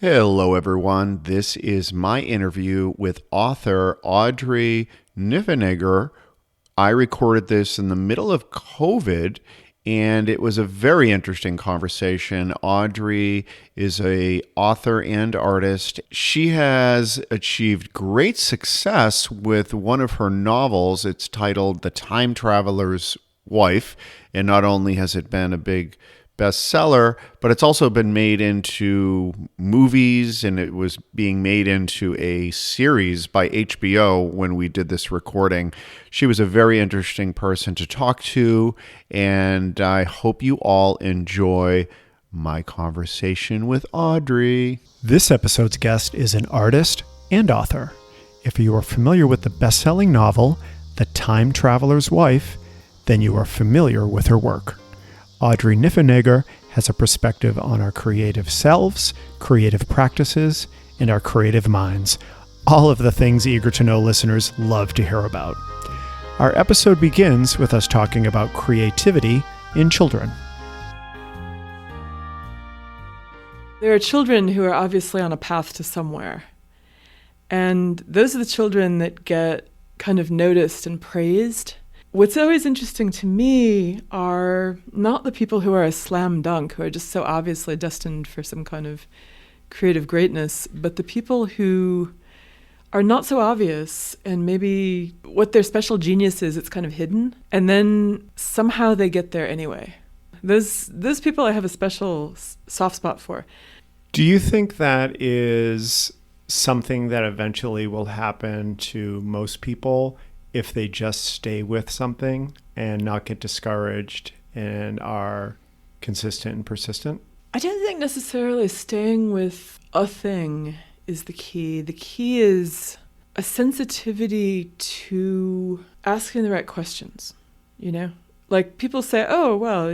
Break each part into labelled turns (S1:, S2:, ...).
S1: Hello, everyone. This is my interview with author Audrey Niffenegger. I recorded this in the middle of COVID, and it was a very interesting conversation. Audrey is an author and artist. She has achieved great success with one of her novels. It's titled The Time Traveler's Wife, and not only has it been a big bestseller, but it's also been made into movies, and it was being made into a series by HBO when we did this recording. She was a very interesting person to talk to, and I hope you all enjoy my conversation with Audrey.
S2: This episode's guest is an artist and author. If you are familiar with the best-selling novel, The Time Traveler's Wife, then you are familiar with her work. Audrey Niffenegger has a perspective on our creative selves, creative practices, and our creative minds. All of the things Eager to Know listeners love to hear about. Our episode begins with us talking about creativity in children.
S3: There are children who are obviously on a path to somewhere. And those are the children that get kind of noticed and praised. What's always interesting to me are not the people who are a slam dunk, who are just so obviously destined for some kind of creative greatness, but the people who are not so obvious, and maybe what their special genius is, it's kind of hidden, and then somehow they get there anyway. Those people I have a special soft spot for.
S2: Do you think that is something that eventually will happen to most people if they just stay with something and not get discouraged and are consistent and persistent?
S3: I don't think necessarily staying with a thing is the key. The key is a sensitivity to asking the right questions, you know? Like people say, oh, well,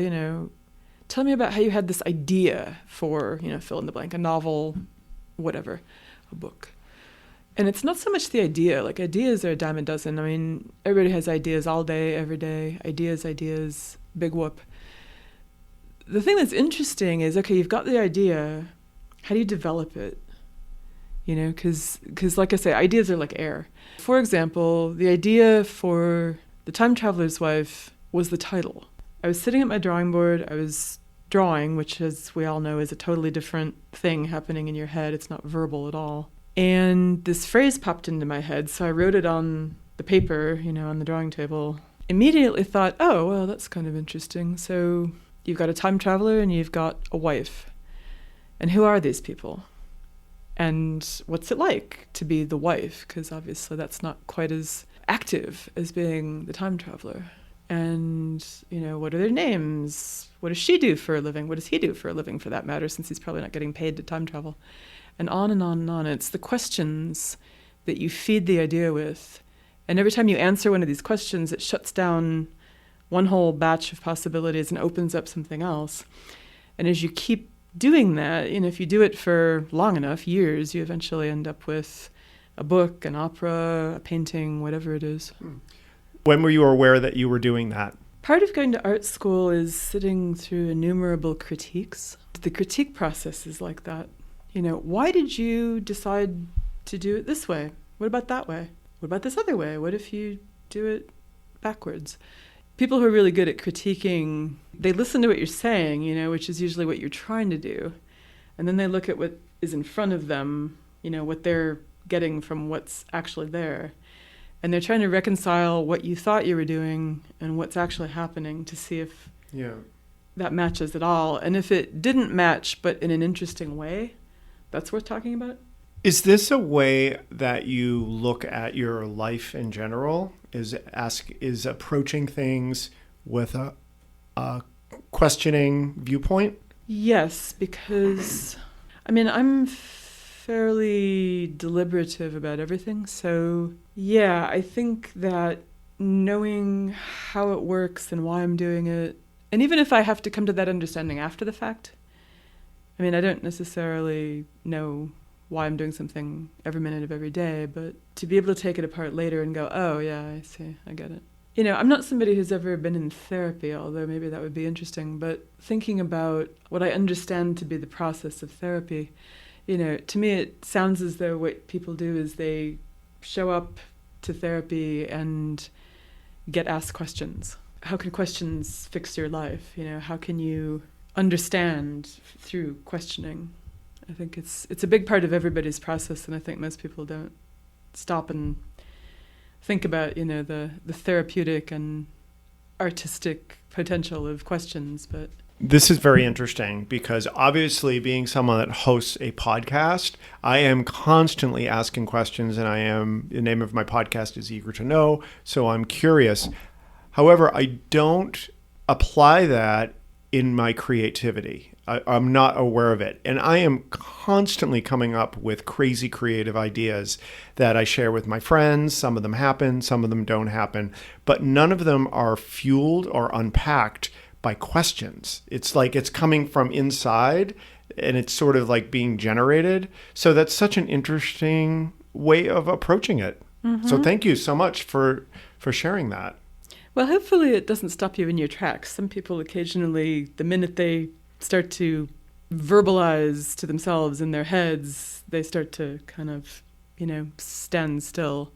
S3: tell me about how you had this idea for, fill in the blank, a novel, whatever, a book. And it's not so much the idea. Like, ideas are a dime a dozen. I mean, everybody has ideas all day, every day. Ideas, big whoop. The thing that's interesting is, okay, you've got the idea. How do you develop it? Because like I say, ideas are like air. For example, the idea for The Time Traveler's Wife was the title. I was sitting at my drawing board. I was drawing, which, as we all know, is a totally different thing happening in your head. It's not verbal at all. And this phrase popped into my head, so I wrote it on the paper, on the drawing table. Immediately thought, oh, well, that's kind of interesting. So you've got a time traveler and you've got a wife. And who are these people? And what's it like to be the wife? Because obviously that's not quite as active as being the time traveler. And, what are their names? What does she do for a living? What does he do for a living, for that matter, since he's probably not getting paid to time travel? And on and on and on. It's the questions that you feed the idea with. And every time you answer one of these questions, it shuts down one whole batch of possibilities and opens up something else. And as you keep doing that, if you do it for long enough, years, you eventually end up with a book, an opera, a painting, whatever it is.
S2: When were you aware that you were doing that?
S3: Part of going to art school is sitting through innumerable critiques. The critique process is like that. Why did you decide to do it this way? What about that way? What about this other way? What if you do it backwards? People who are really good at critiquing, they listen to what you're saying, which is usually what you're trying to do. And then they look at what is in front of them, what they're getting from what's actually there. And they're trying to reconcile what you thought you were doing and what's actually happening to see if that matches at all. And if it didn't match, but in an interesting way, that's worth talking about.
S2: Is this a way that you look at your life in general? Is approaching things with a questioning viewpoint?
S3: Yes, because I'm fairly deliberative about everything. So yeah, I think that knowing how it works and why I'm doing it, and even if I have to come to that understanding after the fact, I don't necessarily know why I'm doing something every minute of every day, but to be able to take it apart later and go, oh yeah, I see, I get it. I'm not somebody who's ever been in therapy, although maybe that would be interesting, but thinking about what I understand to be the process of therapy, To me, it sounds as though what people do is they show up to therapy and get asked questions. How can questions fix your life? How can you understand through questioning? I think it's a big part of everybody's process, and I think most people don't stop and think about, the therapeutic and artistic potential of questions. But
S2: this is very interesting because obviously being someone that hosts a podcast, I am constantly asking questions, and the name of my podcast is Eager to Know, so I'm curious. However, I don't apply that in my creativity. I'm not aware of it. And I am constantly coming up with crazy creative ideas that I share with my friends. Some of them happen, some of them don't happen, but none of them are fueled or unpacked by questions. It's like it's coming from inside and it's sort of like being generated. So that's such an interesting way of approaching it. Mm-hmm. So thank you so much for sharing that.
S3: Well, hopefully it doesn't stop you in your tracks. Some people occasionally, the minute they start to verbalize to themselves in their heads, they start to kind of, stand still.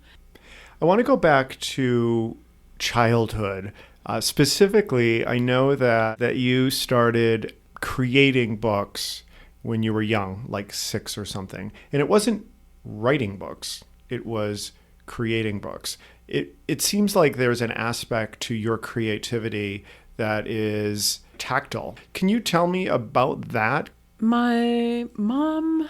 S2: I want to go back to childhood. Specifically, I know that you started creating books when you were young, like 6 or something. And it wasn't writing books. It was creating books. It seems like there's an aspect to your creativity that is tactile. Can you tell me about that?
S3: My mom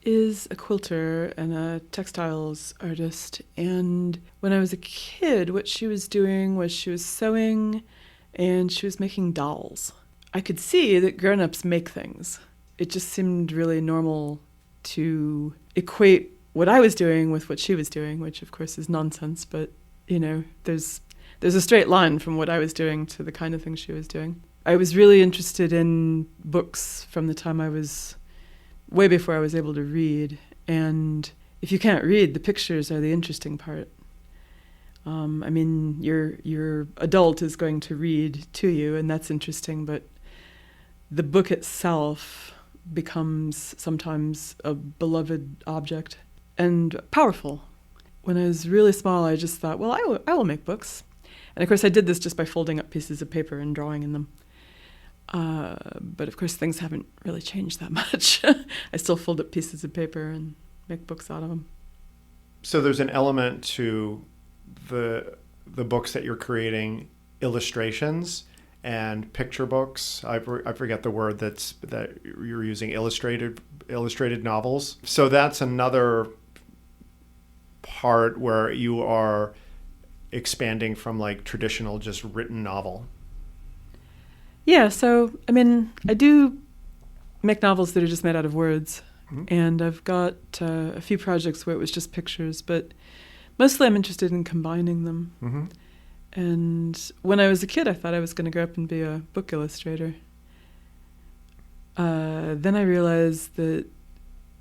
S3: is a quilter and a textiles artist. And when I was a kid, what she was doing was she was sewing and she was making dolls. I could see that grown-ups make things. It just seemed really normal to equate what I was doing with what she was doing, which of course is nonsense, but there's a straight line from what I was doing to the kind of thing she was doing. I was really interested in books from the time I was way before I was able to read, and if you can't read, the pictures are the interesting part. Your adult is going to read to you, and that's interesting, but the book itself becomes sometimes a beloved object and powerful. When I was really small, I just thought, well, I will make books. And of course, I did this just by folding up pieces of paper and drawing in them. But of course, things haven't really changed that much. I still fold up pieces of paper and make books out of them.
S2: So there's an element to the books that you're creating, illustrations and picture books. I forget the word that you're using, illustrated novels. So that's another part where you are expanding from like traditional just written novel.
S3: Yeah, so I do make novels that are just made out of words, mm-hmm. and I've got a few projects where it was just pictures, but mostly I'm interested in combining them. Mm-hmm. And when I was a kid, I thought I was going to grow up and be a book illustrator. Then I realized that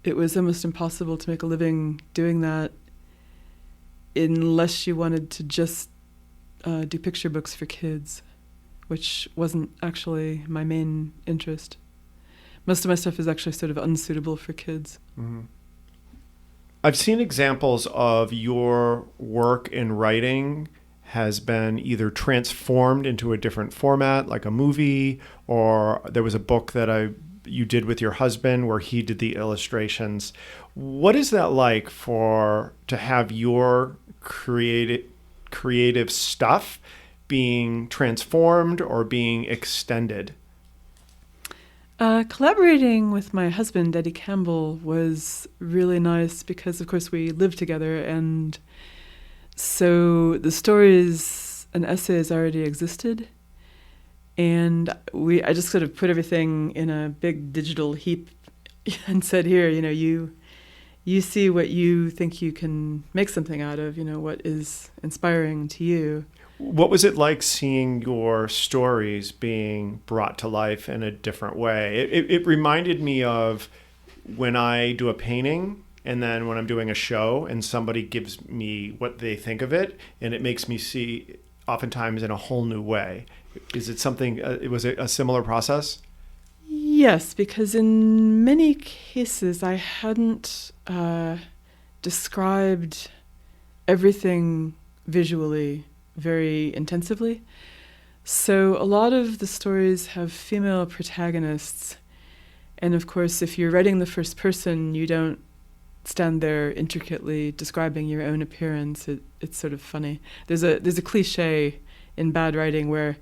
S3: it was almost impossible to make a living doing that unless you wanted to just do picture books for kids, which wasn't actually my main interest. Most of my stuff is actually sort of unsuitable for kids.
S2: Mm-hmm. I've seen examples of your work in writing has been either transformed into a different format, like a movie, or there was a book that you did with your husband where he did the illustrations. What is that like to have your creative stuff being transformed or being extended?
S3: Collaborating with my husband, Eddie Campbell, was really nice because, of course, we lived together, and so the stories and essays already existed, and I just sort of put everything in a big digital heap and said, here, you see what you think you can make something out of, what is inspiring to you.
S2: What was it like seeing your stories being brought to life in a different way? It reminded me of when I do a painting and then when I'm doing a show and somebody gives me what they think of it, and it makes me see oftentimes in a whole new way. Is it something, was it a similar process?
S3: Yes, because in many cases I hadn't described everything visually very intensively. So a lot of the stories have female protagonists. And of course, if you're writing the first person, you don't stand there intricately describing your own appearance. It's sort of funny. There's a cliche in bad writing where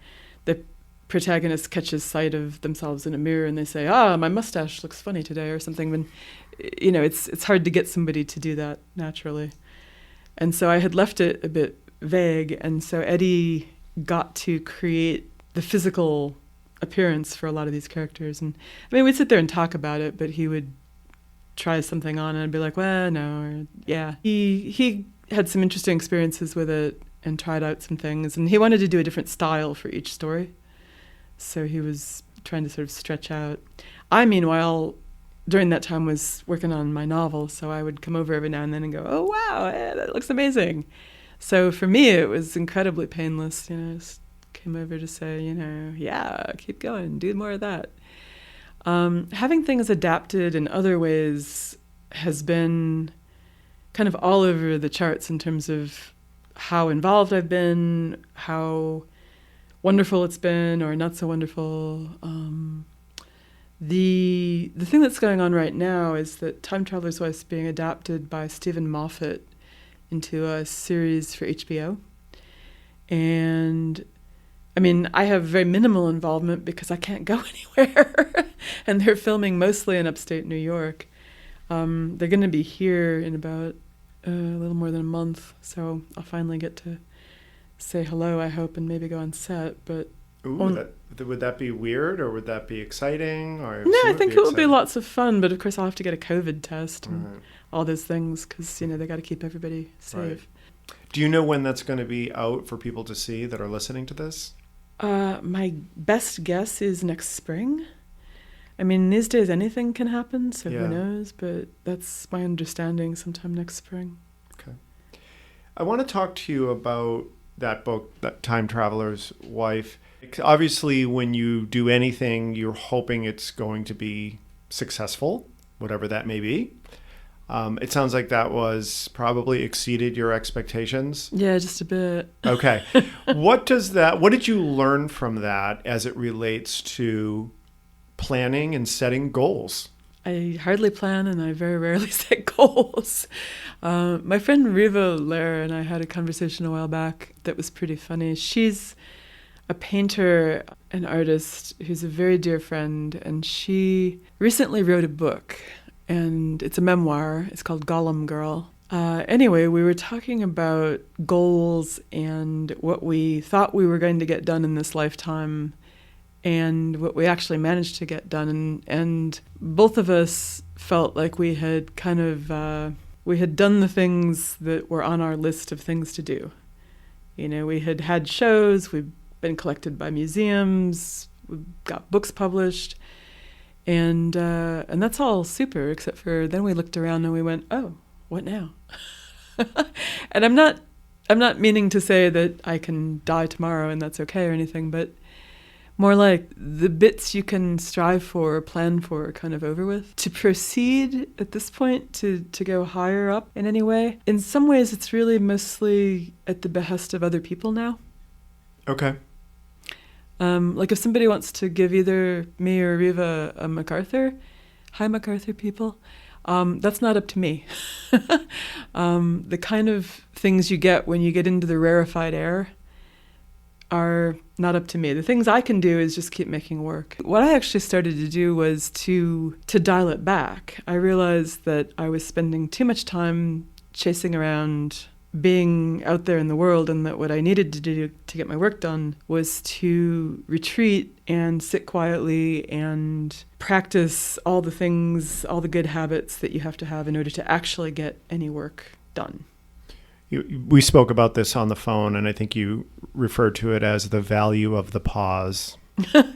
S3: the protagonist catches sight of themselves in a mirror and they say, my mustache looks funny today or something. When, it's hard to get somebody to do that naturally. And so I had left it a bit vague. And so Eddie got to create the physical appearance for a lot of these characters. And I mean, we'd sit there and talk about it, but he would try something on and I'd be like, well, no, or yeah. He had some interesting experiences with it and tried out some things. And he wanted to do a different style for each story. So he was trying to sort of stretch out. I, meanwhile, during that time was working on my novel. So I would come over every now and then and go, oh, wow, that looks amazing. So for me, it was incredibly painless. Just came over to say, yeah, keep going, do more of that. Having things adapted in other ways has been kind of all over the charts in terms of how involved I've been, how wonderful it's been or not so wonderful. The thing that's going on right now is that Time Traveler's Wife is being adapted by Stephen Moffat into a series for HBO. And I mean, I have very minimal involvement because I can't go anywhere. And they're filming mostly in upstate New York. They're going to be here in about a little more than a month. So I'll finally get to say hello, I hope, and maybe go on set. But
S2: would that be weird or would that be exciting? Or
S3: no, I think it will be lots of fun. But of course, I'll have to get a COVID test and all those things because, they got to keep everybody safe. Right.
S2: Do you know when that's going to be out for people to see that are listening to this?
S3: My best guess is next spring. I mean, these days anything can happen, so who knows? But that's my understanding, sometime next spring.
S2: Okay. I want to talk to you about that book, that Time Traveler's Wife. Obviously, when you do anything, you're hoping it's going to be successful, whatever that may be. It sounds like that was probably exceeded your expectations.
S3: Yeah, just a bit.
S2: Okay. What did you learn from that as it relates to planning and setting goals?
S3: I hardly plan and I very rarely set goals. My friend Riva Lair and I had a conversation a while back that was pretty funny. She's a painter, an artist who's a very dear friend, and she recently wrote a book. And it's a memoir. It's called Gollum Girl. Anyway, we were talking about goals and what we thought we were going to get done in this lifetime and what we actually managed to get done. And both of us felt like we had kind of, we had done the things that were on our list of things to do. We had had shows, we've been collected by museums, we've got books published. And that's all super, except for then we looked around and we went, oh, what now? And I'm not meaning to say that I can die tomorrow and that's okay or anything, but more like the bits you can strive for or plan for are kind of over with. To proceed at this point, to go higher up in any way, in some ways it's really mostly at the behest of other people now.
S2: Okay.
S3: Like if somebody wants to give either me or Riva a MacArthur, hi MacArthur people, that's not up to me. The kind of things you get when you get into the rarefied air are not up to me. The things I can do is just keep making work. What I actually started to do was to dial it back. I realized that I was spending too much time chasing around being out there in the world, and that what I needed to do to get my work done was to retreat and sit quietly and practice all the things, all the good habits that you have to have in order to actually get any work done.
S2: We spoke about this on the phone, and I think you referred to it as the value of the pause.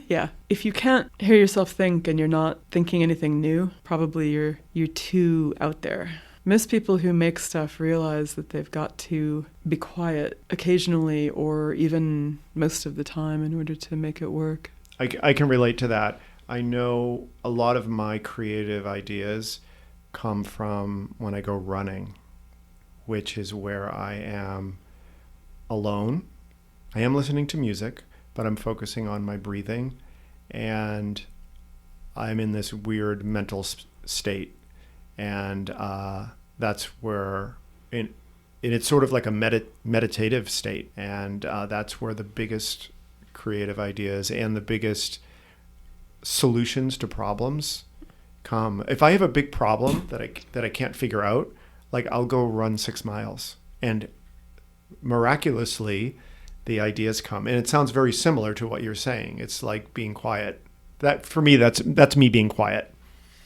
S3: Yeah. If you can't hear yourself think and you're not thinking anything new, probably you're too out there. Most people who make stuff realize that they've got to be quiet occasionally or even most of the time in order to make it work.
S2: I can relate to that. I know a lot of my creative ideas come from when I go running, which is where I am alone. I am listening to music, but I'm focusing on my breathing, and I'm in this weird mental state. And that's where, it's sort of like a meditative state. And that's where the biggest creative ideas and the biggest solutions to problems come. If I have a big problem that I can't figure out, like I'll go run 6 miles, and miraculously the ideas come. And it sounds very similar to what you're saying. It's like being quiet. That for me, that's me being quiet.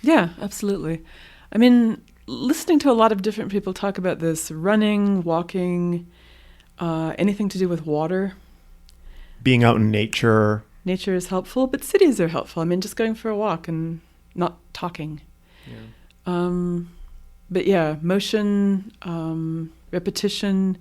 S3: Yeah, absolutely. I mean, listening to a lot of different people talk about this, running, walking, anything to do with water.
S2: Being out in nature.
S3: Nature is helpful, but cities are helpful. I mean, just going for a walk and not talking. Yeah. But yeah, motion, repetition,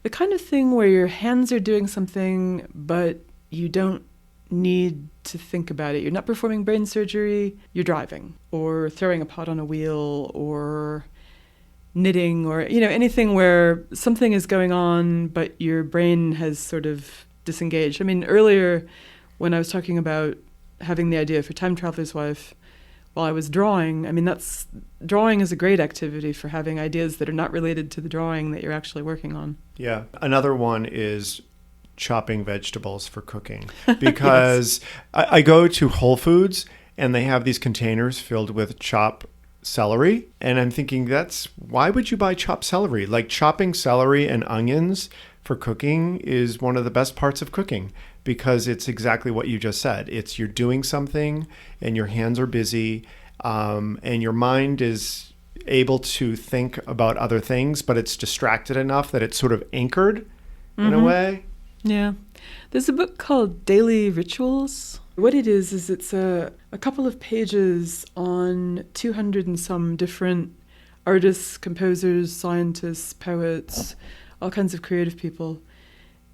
S3: the kind of thing where your hands are doing something, but you don't need to think about it. You're not performing brain surgery, you're driving or throwing a pot on a wheel or knitting or, anything where something is going on, but your brain has sort of disengaged. I mean, earlier when I was talking about having the idea for Time Traveler's Wife, while I was drawing, I mean, drawing is a great activity for having ideas that are not related to the drawing that you're actually working on.
S2: Yeah. Another one is chopping vegetables for cooking, because yes. I go to Whole Foods and they have these containers filled with chopped celery. And I'm thinking, why would you buy chopped celery? Like, chopping celery and onions for cooking is one of the best parts of cooking, because it's exactly what you just said. It's you're doing something and your hands are busy, and your mind is able to think about other things, but it's distracted enough that it's sort of anchored in a way.
S3: Yeah. There's a book called Daily Rituals. What it is it's a couple of pages on 200 and some different artists, composers, scientists, poets, all kinds of creative people.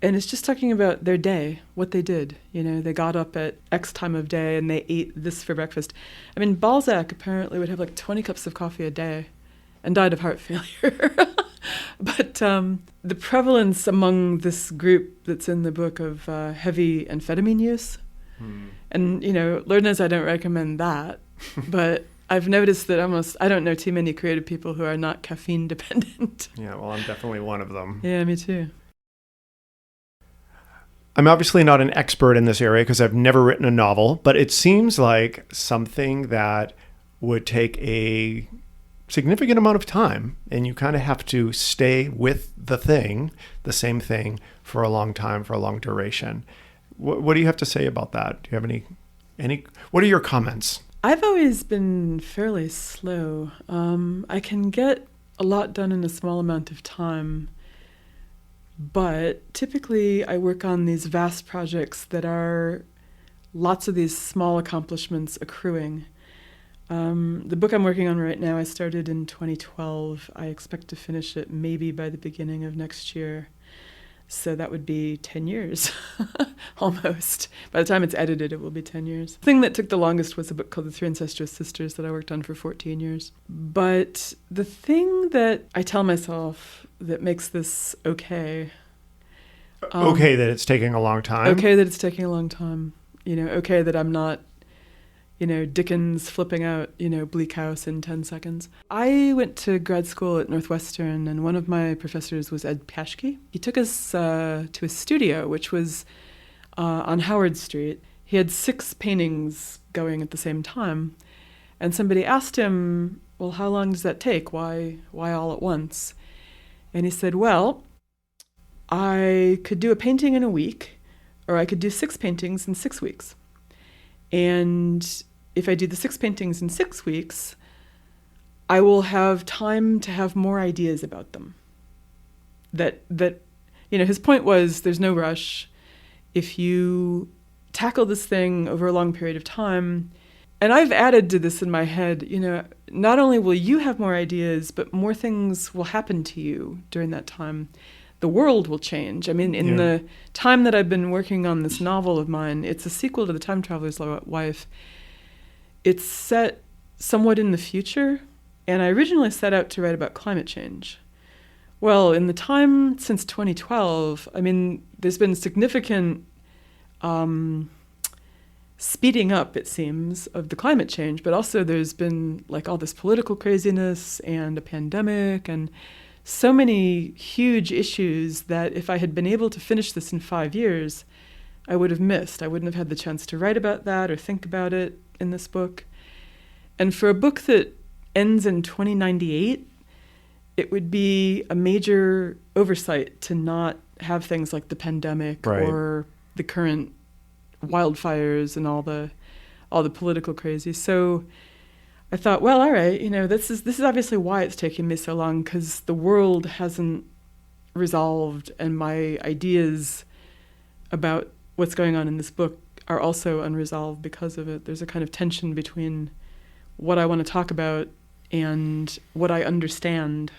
S3: And it's just talking about their day, what they did. They got up at X time of day and they ate this for breakfast. I mean, Balzac apparently would have like 20 cups of coffee a day and died of heart failure. But the prevalence among this group that's in the book of heavy amphetamine use, and, Lord knows I don't recommend that, but I've noticed that I don't know too many creative people who are not caffeine dependent.
S2: Yeah, well, I'm definitely one of them.
S3: Yeah, me too.
S2: I'm obviously not an expert in this area because I've never written a novel, but it seems like something that would take a significant amount of time, and you kind of have to stay with the same thing for a long time, for a long duration. What do you have to say about that? Do you have any, what are your comments?
S3: I've always been fairly slow. I can get a lot done in a small amount of time, but typically I work on these vast projects that are lots of these small accomplishments accruing. The book I'm working on right now, I started in 2012. I expect to finish it maybe by the beginning of next year. So that would be 10 years, almost. By the time it's edited, it will be 10 years. The thing that took the longest was a book called The Three Incestuous Sisters that I worked on for 14 years. But the thing that I tell myself that makes this okay.
S2: Okay that it's taking a long time?
S3: Okay that it's taking a long time. Okay that I'm not, Dickens flipping out, Bleak House in 10 seconds. I went to grad school at Northwestern, and one of my professors was Ed Paschke. He took us to his studio, which was on Howard Street. He had 6 paintings going at the same time. And somebody asked him, well, how long does that take? Why all at once? And he said, well, I could do a painting in a week, or I could do 6 paintings in 6 weeks. And if I do the 6 paintings in 6 weeks, I will have time to have more ideas about them. That his point was there's no rush. If you tackle this thing over a long period of time, and I've added to this in my head, not only will you have more ideas, but more things will happen to you during that time. The world will change. I mean, in the time that I've been working on this novel of mine, it's a sequel to The Time Traveler's Wife, it's set somewhat in the future, and I originally set out to write about climate change. Well, in the time since 2012, I mean, there's been significant speeding up, it seems, of the climate change, but also there's been like all this political craziness and a pandemic and so many huge issues that if I had been able to finish this in 5 years, I would have missed. I wouldn't have had the chance to write about that or think about it in this book. And for a book that ends in 2098, it would be a major oversight to not have things like the pandemic or the current wildfires and all the political crazy. So I thought, well, all right, this is obviously why it's taking me so long, because the world hasn't resolved, and my ideas about what's going on in this book are also unresolved because of it. There's a kind of tension between what I want to talk about and what I understand.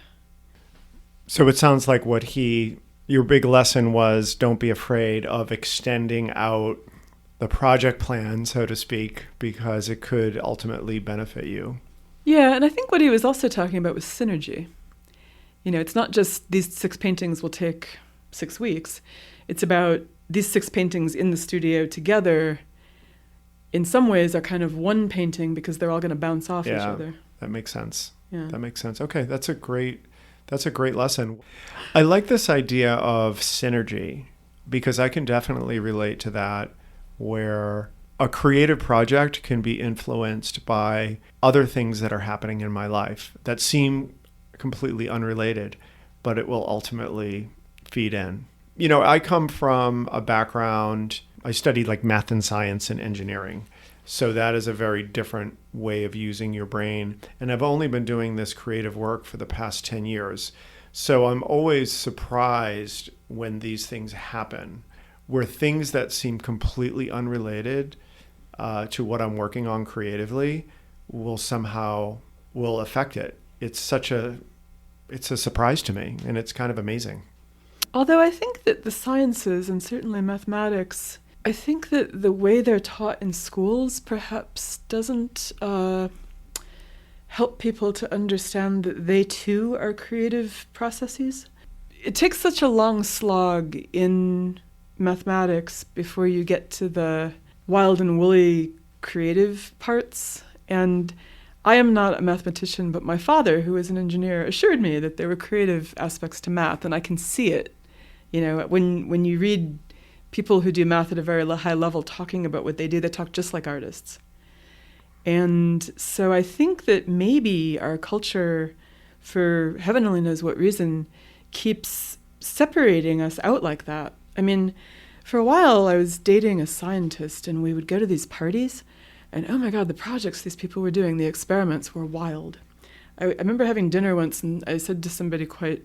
S2: So it sounds like your big lesson was don't be afraid of extending out the project plan, so to speak, because it could ultimately benefit you.
S3: Yeah, and I think what he was also talking about was synergy. It's not just these 6 paintings will take 6 weeks. It's about these 6 paintings in the studio together in some ways are kind of one painting because they're all going to bounce off each other.
S2: That makes sense.
S3: Yeah.
S2: That makes sense. Okay, that's a great lesson. I like this idea of synergy because I can definitely relate to that, where a creative project can be influenced by other things that are happening in my life that seem completely unrelated, but it will ultimately feed in. I come from a background, I studied like math and science and engineering. So that is a very different way of using your brain. And I've only been doing this creative work for the past 10 years. So I'm always surprised when these things happen, where things that seem completely unrelated to what I'm working on creatively will affect it. It's a surprise to me, and it's kind of amazing.
S3: Although I think that the sciences, and certainly mathematics, I think that the way they're taught in schools perhaps doesn't help people to understand that they too are creative processes. It takes such a long slog in mathematics before you get to the wild and woolly creative parts. And I am not a mathematician, but my father, who is an engineer, assured me that there were creative aspects to math, and I can see it. When you read people who do math at a very high level talking about what they do, they talk just like artists. And so I think that maybe our culture, for heaven only knows what reason, keeps separating us out like that. I mean, for a while I was dating a scientist, and we would go to these parties, and oh my God, the projects these people were doing, the experiments were wild. I remember having dinner once, and I said to somebody quite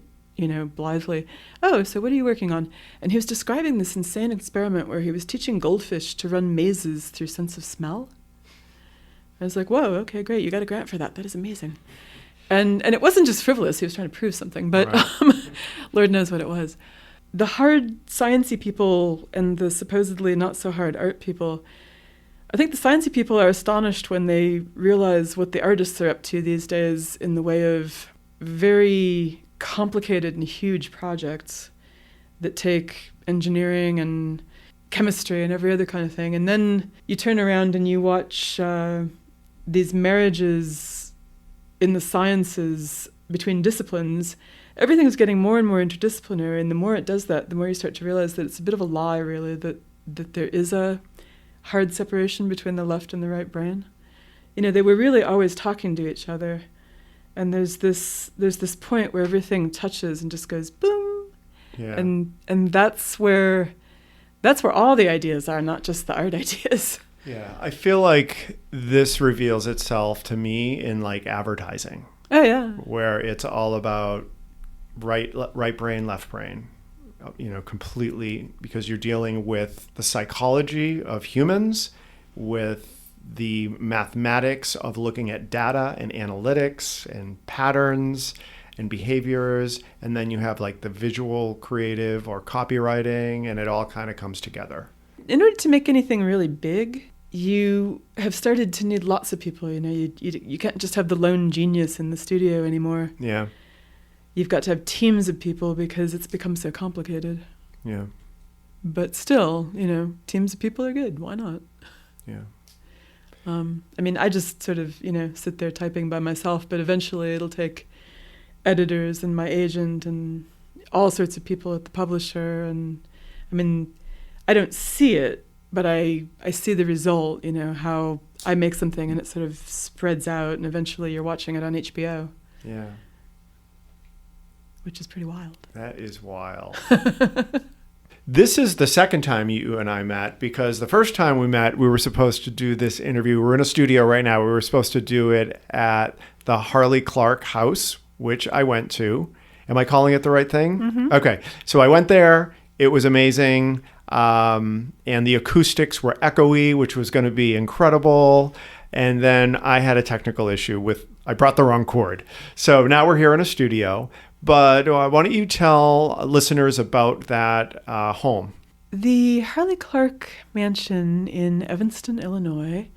S3: blithely, "Oh, so what are you working on?" And he was describing this insane experiment where he was teaching goldfish to run mazes through sense of smell. I was like, whoa, okay, great, you got a grant for that. That is amazing. And it wasn't just frivolous, he was trying to prove something, but right. Lord knows what it was. The hard sciencey people and the supposedly not so hard art people, I think the sciencey people are astonished when they realize what the artists are up to these days in the way of very complicated and huge projects that take engineering and chemistry and every other kind of thing. And then you turn around and you watch these marriages in the sciences between disciplines. Everything's getting more and more interdisciplinary, and the more it does that, the more you start to realize that it's a bit of a lie, really, that there is a hard separation between the left and the right brain. They were really always talking to each other. And there's this point where everything touches and just goes boom. Yeah. And that's where all the ideas are, not just the art ideas.
S2: Yeah. I feel like this reveals itself to me in like advertising.
S3: Oh yeah.
S2: Where it's all about right brain, left brain. Completely, because you're dealing with the psychology of humans, with the mathematics of looking at data and analytics and patterns and behaviors, and then you have like the visual creative or copywriting, and it all kind of comes together.
S3: In order to make anything really big, you have started to need lots of people. You can't just have the lone genius in the studio anymore.
S2: Yeah.
S3: You've got to have teams of people because it's become so complicated.
S2: Yeah.
S3: But still, teams of people are good. Why not?
S2: Yeah.
S3: I just sort of, sit there typing by myself, but eventually it'll take editors and my agent and all sorts of people at the publisher. And I don't see it, but I see the result, how I make something and it sort of spreads out and eventually you're watching it on HBO.
S2: Yeah.
S3: Which is pretty wild.
S2: That is wild. This is the second time you and I met, because the first time we met, we were supposed to do this interview. We're in a studio right now. We were supposed to do it at the Harley Clark house, which I went to. Am I calling it the right thing?
S3: Mm-hmm.
S2: Okay. So I went there. It was amazing. And the acoustics were echoey, which was going to be incredible. And then I had a technical issue I brought the wrong cord. So now we're here in a studio. But why don't you tell listeners about that home?
S3: The Harley Clark Mansion in Evanston, Illinois,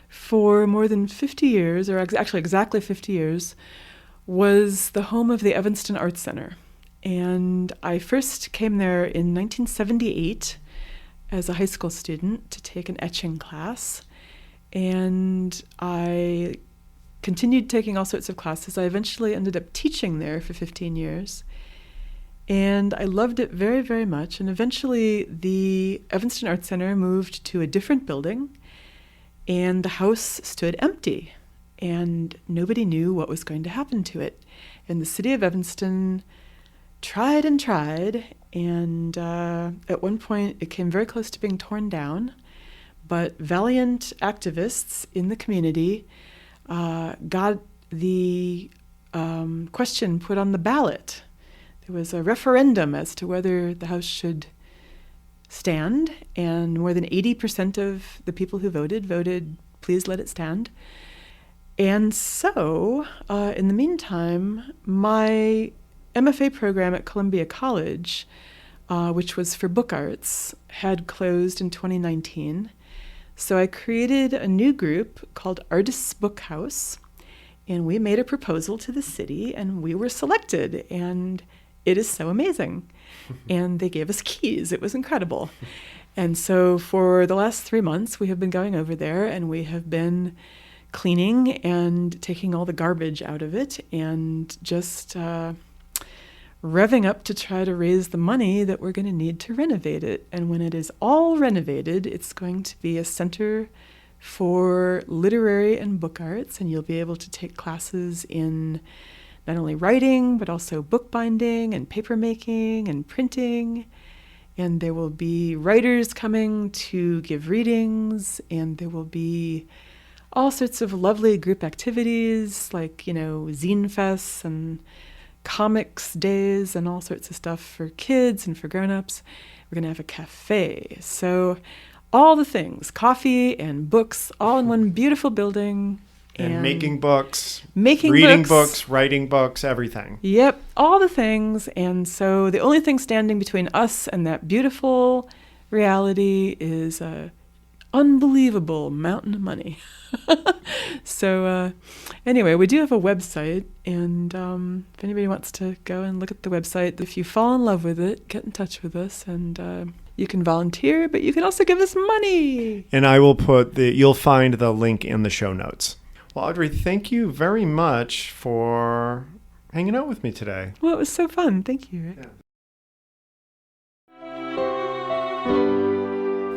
S3: for more than 50 years, or actually exactly 50 years, was the home of the Evanston Arts Center. And I first came there in 1978 as a high school student to take an etching class. And I continued taking all sorts of classes. I eventually ended up teaching there for 15 years. And I loved it very, very much. And eventually the Evanston Arts Center moved to a different building, and the house stood empty. And nobody knew what was going to happen to it. And the city of Evanston tried and tried. And at one point, it came very close to being torn down. But valiant activists in the community got the question put on the ballot. There was a referendum as to whether the house should stand, and more than 80% of the people who voted, please let it stand. And so, in the meantime, my MFA program at Columbia College, which was for book arts, had closed in 2019. So I created a new group called Artists Book House, and we made a proposal to the city, and we were selected, and it is so amazing. And they gave us keys. It was incredible. And so for the last 3 months, we have been going over there, and we have been cleaning and taking all the garbage out of it, and just revving up to try to raise the money that we're going to need to renovate it. And when it is all renovated, it's going to be a center for literary and book arts, and you'll be able to take classes in not only writing, but also bookbinding and papermaking and printing. And there will be writers coming to give readings, and there will be all sorts of lovely group activities like, zine fests and comics days and all sorts of stuff for kids and for grown-ups. We're going to have a cafe. So all the things, coffee and books, all in one beautiful building.
S2: And making books,
S3: reading
S2: books, writing books, everything.
S3: Yep, all the things. And so the only thing standing between us and that beautiful reality is a unbelievable mountain of money. So anyway, we do have a website, and if anybody wants to go and look at the website, if you fall in love with it, get in touch with us, and you can volunteer, but you can also give us money.
S2: And I will you'll find the link in the show notes. Well, Audrey, thank you very much for hanging out with me today.
S3: Well, it was so fun. Thank you, Rick.
S2: Yeah.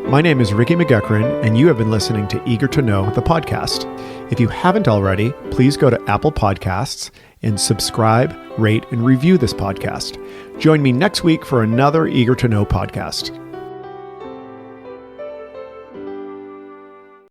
S2: My name is Ricky McGuckran, and you have been listening to Eager to Know, the podcast. If you haven't already, please go to Apple Podcasts and subscribe, rate, and review this podcast. Join me next week for another Eager to Know podcast.